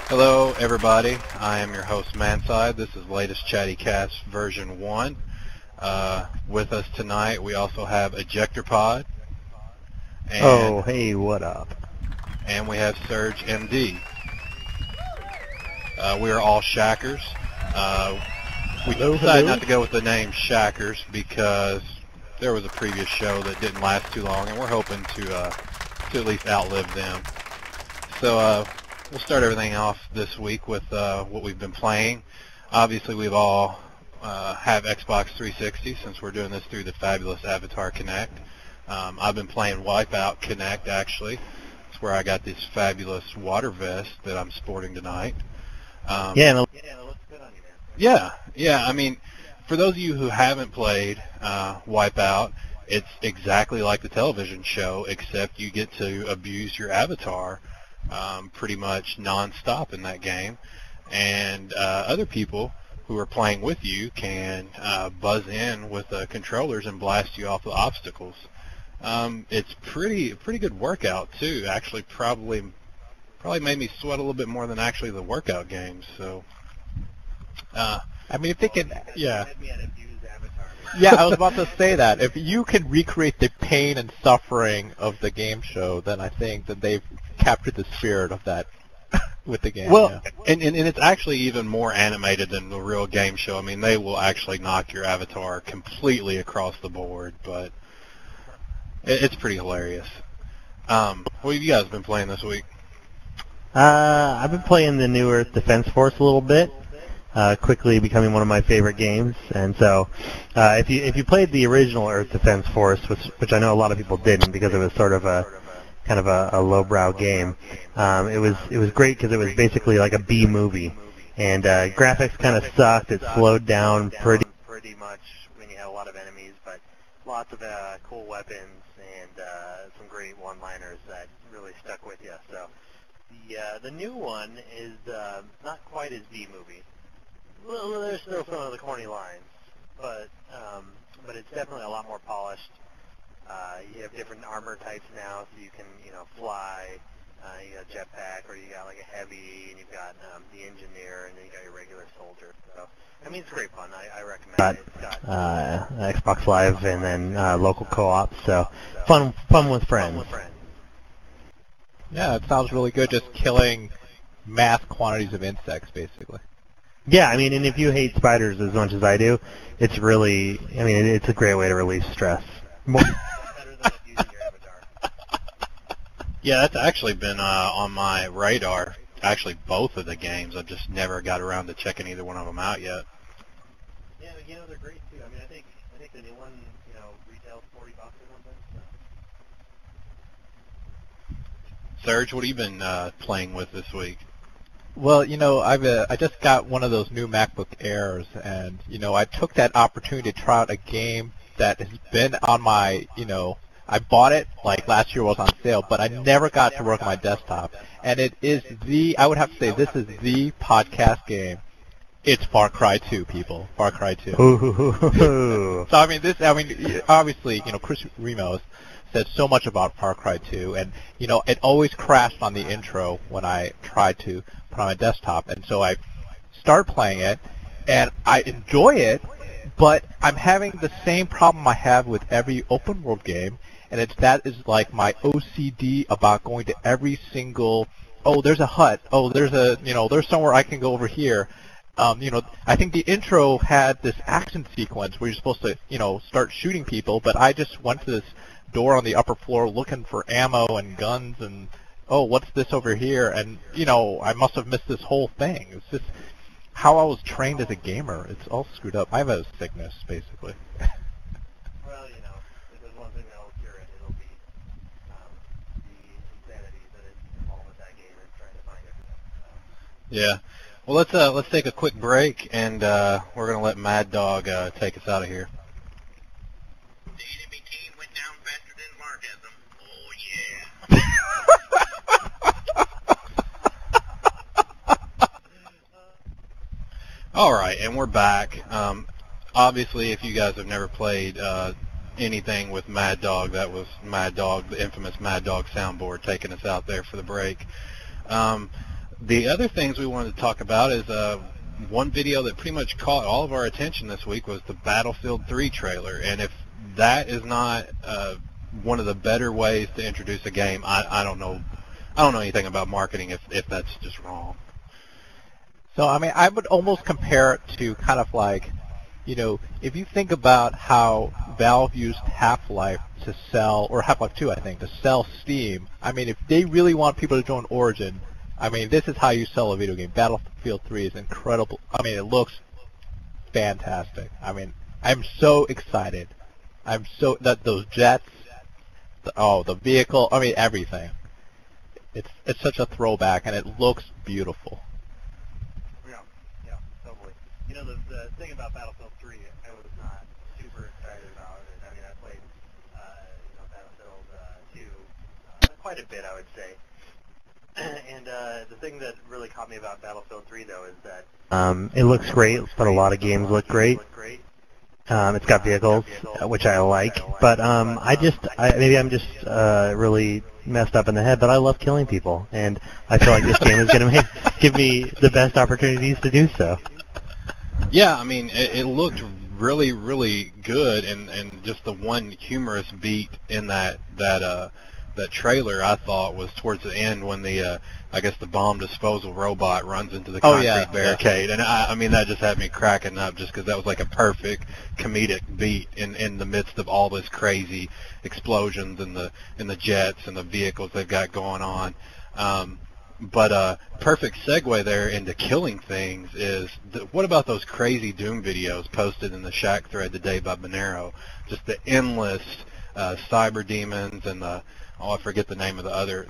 Hello everybody, I am your host Mancide. This is latest chattycast version 1. With us tonight we also have ejectorpod. Oh, hey, what up? And we have SergMD. We are all shackers. We decided not to go with the name shackers because there was a previous show that didn't last too long, and we're hoping to at least outlive them. So we'll start everything off this week with what we've been playing. Obviously, we've all have Xbox 360 since we're doing this through the fabulous Avatar Connect. I've been playing Wipeout Connect, actually. It's where I got this fabulous water vest that I'm sporting tonight. Yeah, it looks good on you, man. Yeah. I mean, for those of you who haven't played Wipeout, it's exactly like the television show, except you get to abuse your avatar pretty much non-stop in that game. And other people who are playing with you can buzz in with controllers and blast you off the obstacles. It's pretty good workout too. Actually, probably made me sweat a little bit more than actually the workout games. So, I mean, if they can, yeah, I was about to say that if you can recreate the pain and suffering of the game show, then I think that they've captured the spirit of that with the game. Well, yeah. and it's actually even more animated than the real game show. I mean, they will actually knock your avatar completely across the board, but it's pretty hilarious. What have you guys been playing this week? I've been playing the new Earth Defense Force a little bit, quickly becoming one of my favorite games. And so, if you played the original Earth Defense Force, which I know a lot of people didn't because it was sort of a kind of a lowbrow game, it was great because it was basically like a B movie, and graphics kind of sucked. It slowed down pretty much when you had a lot of enemies, but lots of cool weapons and some great one-liners that really stuck with you. So the new one is not quite as B movie. Well, there's still some of the corny lines, but it's definitely a lot more polished. You have different armor types now, so you can fly. You got a jetpack, or you got like a heavy, and you've got the engineer, and then you got your regular soldier. So I mean, it's great fun. I recommend it. It's got Xbox Live and then local co-op. So fun with friends. Yeah, it sounds really good. Just killing mass quantities of insects, basically. Yeah, I mean, and if you hate spiders as much as I do, it's really, I mean, it's a great way to release stress. Yeah, that's actually been on my radar. Actually, both of the games. I've just never got around to checking either one of them out yet. Yeah, they're great too. I mean, I think the new one, retails $40 or something. Serge, what have you been playing with this week? Well, I just got one of those new MacBook Airs, and I took that opportunity to try out a game that has been on my, I bought it like last year was on sale, but I never got to work on my desktop. And it is I would have to say, this is the podcast game. It's Far Cry 2, people. Far Cry 2. So obviously, Chris Remos said so much about Far Cry 2, and it always crashed on the intro when I tried to put on my desktop, and so I start playing it, and I enjoy it, but I'm having the same problem I have with every open world game, and that is like my OCD about going to every single, oh, there's a hut, oh, there's somewhere I can go over here. I think the intro had this action sequence where you're supposed to, start shooting people, but I just went to this door on the upper floor looking for ammo and guns, and oh, what's this over here? And I must have missed this whole thing. It's just how I was trained as a gamer. It's all screwed up. I have a sickness, basically. Well, if there's one thing that will cure it, it'll be the insanity that is involved with that game and trying to find it. Yeah. Well, let's take a quick break, and we're gonna let Mad Dog take us out of here. The enemy team went down faster than Margasm. Oh yeah. All right, and we're back. Obviously, if you guys have never played anything with Mad Dog, that was Mad Dog, the infamous Mad Dog soundboard, taking us out there for the break. the other things we wanted to talk about is one video that pretty much caught all of our attention this week was the Battlefield 3 trailer. And if that is not one of the better ways to introduce a game, I don't know anything about marketing if that's just wrong. So, I mean, I would almost compare it to kind of like, you know, if you think about how Valve used Half-Life to sell, or Half-Life 2, I think, to sell Steam, I mean, if they really want people to join Origin, I mean, this is how you sell a video game. Battlefield 3 is incredible. I mean, it looks fantastic. I mean, I'm so excited. I'm so, that those jets, the vehicle, I mean, everything. It's such a throwback, and it looks beautiful. Yeah, totally. You know, the thing about Battlefield 3, I was not super excited about it. I mean, I played, Battlefield 2 quite a bit, I would say. And the thing that really caught me about Battlefield 3, though, is that it looks great, but a lot of games look great. It's got vehicles, which I like, but maybe I'm just really messed up in the head, but I love killing people, and I feel like this game is going to give me the best opportunities to do so. Yeah, I mean, it looked really, really good, and just the one humorous beat in that trailer I thought was towards the end when the I guess the bomb disposal robot runs into the concrete barricade, and I mean that just had me cracking up just because that was like a perfect comedic beat in the midst of all this crazy explosions and the jets and the vehicles they've got going on. But perfect segue there into killing things is what about those crazy Doom videos posted in the Shack thread today by Monero? Just the endless cyber demons and the I forget the name of the other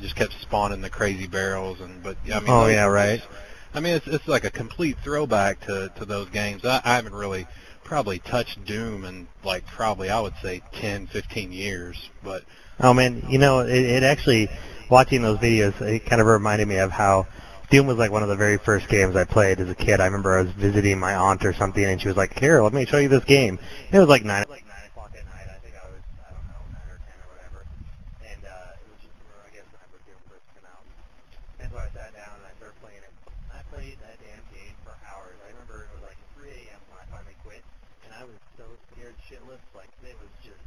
just kept spawning the crazy barrels but I mean right. I mean it's like a complete throwback to those games. I haven't really probably touched Doom in like probably I would say 10-15 years, but oh man, you know it actually watching those videos it kind of reminded me of how Doom was like one of the very first games I played as a kid. I remember I was visiting my aunt or something and she was like, "Here, let me show you this game." And it was like 9 o'clock at night. I think I was 9 or 10 or whatever. And it was just I guess whenever Doom first came out. And so I sat down and I started playing it. I played that damn game for hours. I remember it was like 3 a.m. when I finally quit, and I was so scared shitless. Like it was just,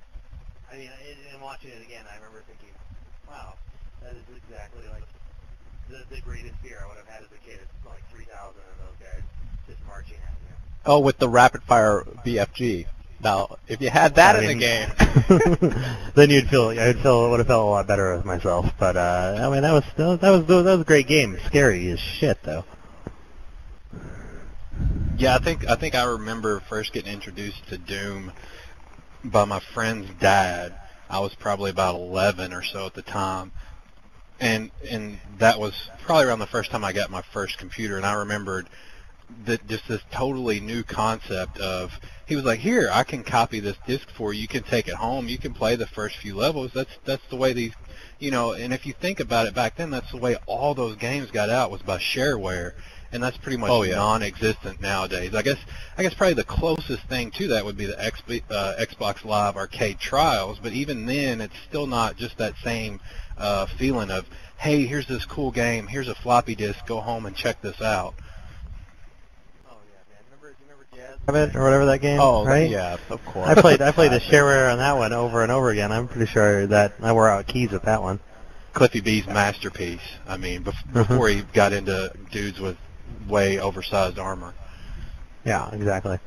I mean, and watching it again, I remember thinking, wow, that is exactly like the greatest fear I would have had as a kid. It's like 3,000 of those guys just marching at you. Oh, with the rapid fire BFG. Now, if you had that in the game, then would have felt a lot better with myself. But I mean, that was a great game. Scary as shit, though. yeah, I think I remember first getting introduced to Doom by my friend's dad. I was probably about 11 or so at the time. And that was probably around the first time I got my first computer, and I remembered that just this totally new concept of, he was like, "Here, I can copy this disc for you. You can take it home. You can play the first few levels." That's the way these, you know. And if you think about it, back then, that's the way all those games got out was by shareware, and that's pretty much non-existent nowadays. I guess probably the closest thing to that would be the Xbox Live Arcade Trials, but even then, it's still not just that same feeling of, hey, here's this cool game, here's a floppy disk, go home and check this out. Oh yeah, man. Remember Jazz or whatever that game? oh right? yeah, of course. I played the shareware on that one over and over again. I'm pretty sure that I wore out keys at that one. Cliffy B's masterpiece. I mean, before he got into dudes with way oversized armor. Yeah, exactly.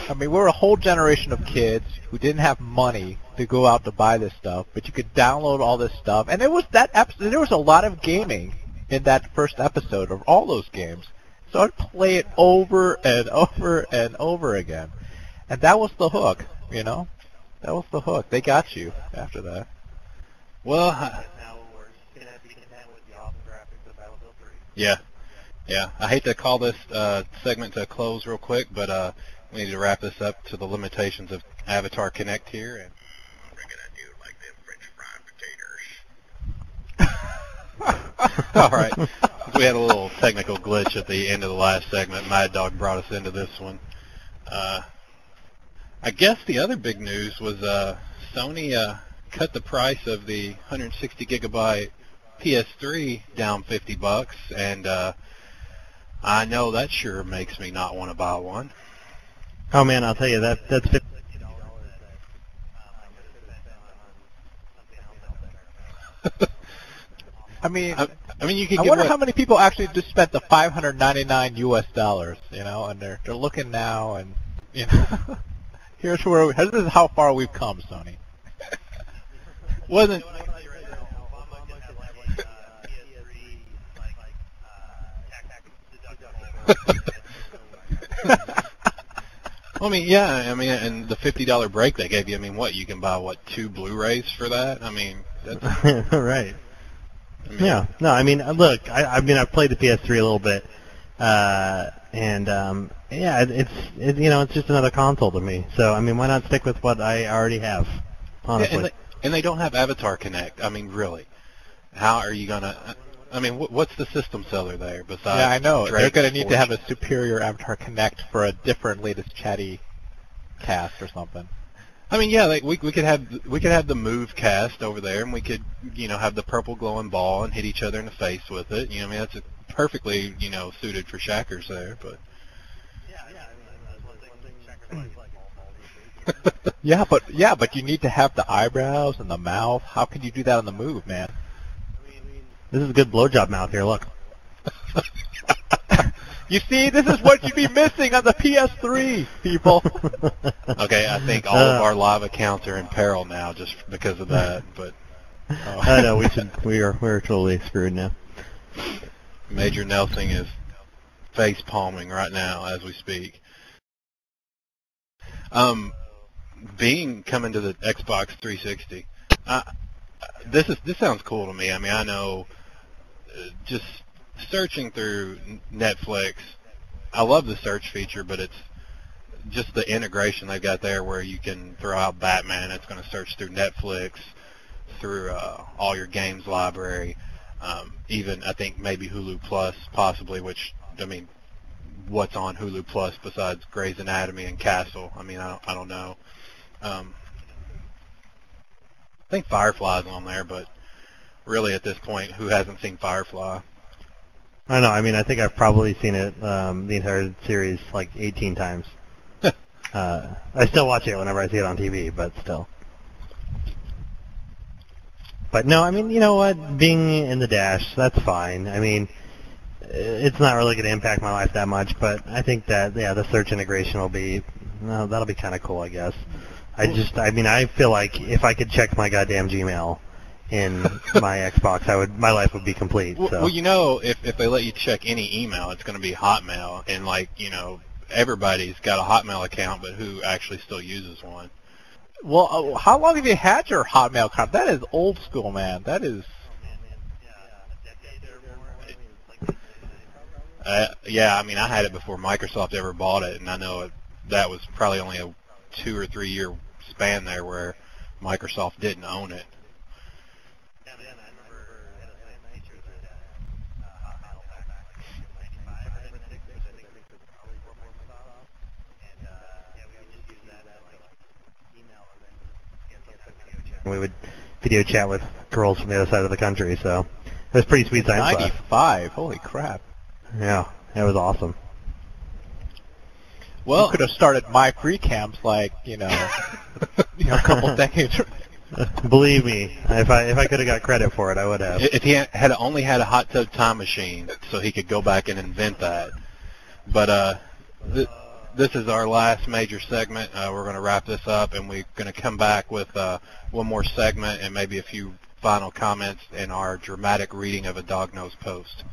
I mean, we're a whole generation of kids who didn't have money to go out to buy this stuff, but you could download all this stuff, and there was a lot of gaming in that first episode of all those games. So I'd play it over and over and over again, and that was the hook, you know. That was the hook. They got you after that. Well, now we're gonna have to be content with the awesome graphics of Battlefield 3. Yeah. I hate to call this segment to a close real quick, but we need to wrap this up to the limitations of Avatar Connect here. And We're gonna do like them French fried potatoes. all right, we had a little technical glitch at the end of the last segment. Mad Dog brought us into this one. I guess the other big news was Sony cut the price of the 160 gigabyte PS3 down $50, and I know that sure makes me not want to buy one. Oh man, I'll tell you that's $50. I mean, you could. I get wonder what- how many people actually just spent the $599 US, you know, and they're looking now, and you know, this is how far we've come, Sony. wasn't. I mean, yeah. I mean, and the $50 break they gave you. I mean, what you can buy? What 2 Blu-rays for that? I mean, that's. Right. I mean, Yeah. No, I mean, look, I mean, I've played the PS3 a little bit, and yeah, it's you know, it's just another console to me. So, I mean, why not stick with what I already have? Honestly. Yeah, and they don't have Avatar Connect. I mean, really, how are you gonna? I mean, what's the system seller there besides? Yeah, I know. They're Drake's going to need to have a Fortune? superior Avatar Connect for a different latest chatty cast or something. I mean, yeah, like we could have the Move cast over there, and we could, you know, have the purple glowing ball and hit each other in the face with it. You know, I mean, that's perfectly, you know, suited for Shackers there. But Yeah, but you need to have the eyebrows and the mouth. How can you do that on the Move, man? This is a good blowjob mouth here. Look. You see, this is what you'd be missing on the PS3, people. okay, I think all of our live accounts are in peril now just because of that. But I know we're totally screwed now. Major Nelson is face palming right now as we speak. Being coming to the Xbox 360, this sounds cool to me. I mean, I know just searching through Netflix, I love the search feature, but it's just the integration they've got there where you can throw out Batman, it's going to search through Netflix, through all your games library, even I think maybe Hulu Plus possibly, which, I mean, what's on Hulu Plus besides Grey's Anatomy and Castle? I mean, I don't know. I think Firefly's on there, but really at this point, who hasn't seen Firefly? I know. I mean, I think I've probably seen it, the entire series, like 18 times. I still watch it whenever I see it on TV, but still. But no, I mean, you know what? Being in the Dash, that's fine. I mean, it's not really going to impact my life that much, but I think that, yeah, the search integration will be, no, that'll be kind of cool, I guess. I mean, I feel like if I could check my goddamn Gmail in my Xbox, my life would be complete. So. Well, you know, if they let you check any email, it's going to be Hotmail, and like, you know, everybody's got a Hotmail account, but who actually still uses one? Well, how long have you had your Hotmail account? That is old school, man. That is. Yeah, I mean, I had it before Microsoft ever bought it, and I know that was probably only a 2 or 3 year span there where Microsoft didn't own it. We would video chat with girls from the other side of the country, so it was pretty sweet science class. 95. Holy crap. Yeah, it was awesome. Well, you could have started my free camps like, you know, a couple decades. Believe me, if I could have got credit for it, I would have. If he had only had a hot tub time machine, so he could go back and invent that. But this is our last major segment. We're going to wrap this up, and we're going to come back with one more segment and maybe a few final comments in our dramatic reading of a dog-nosed post.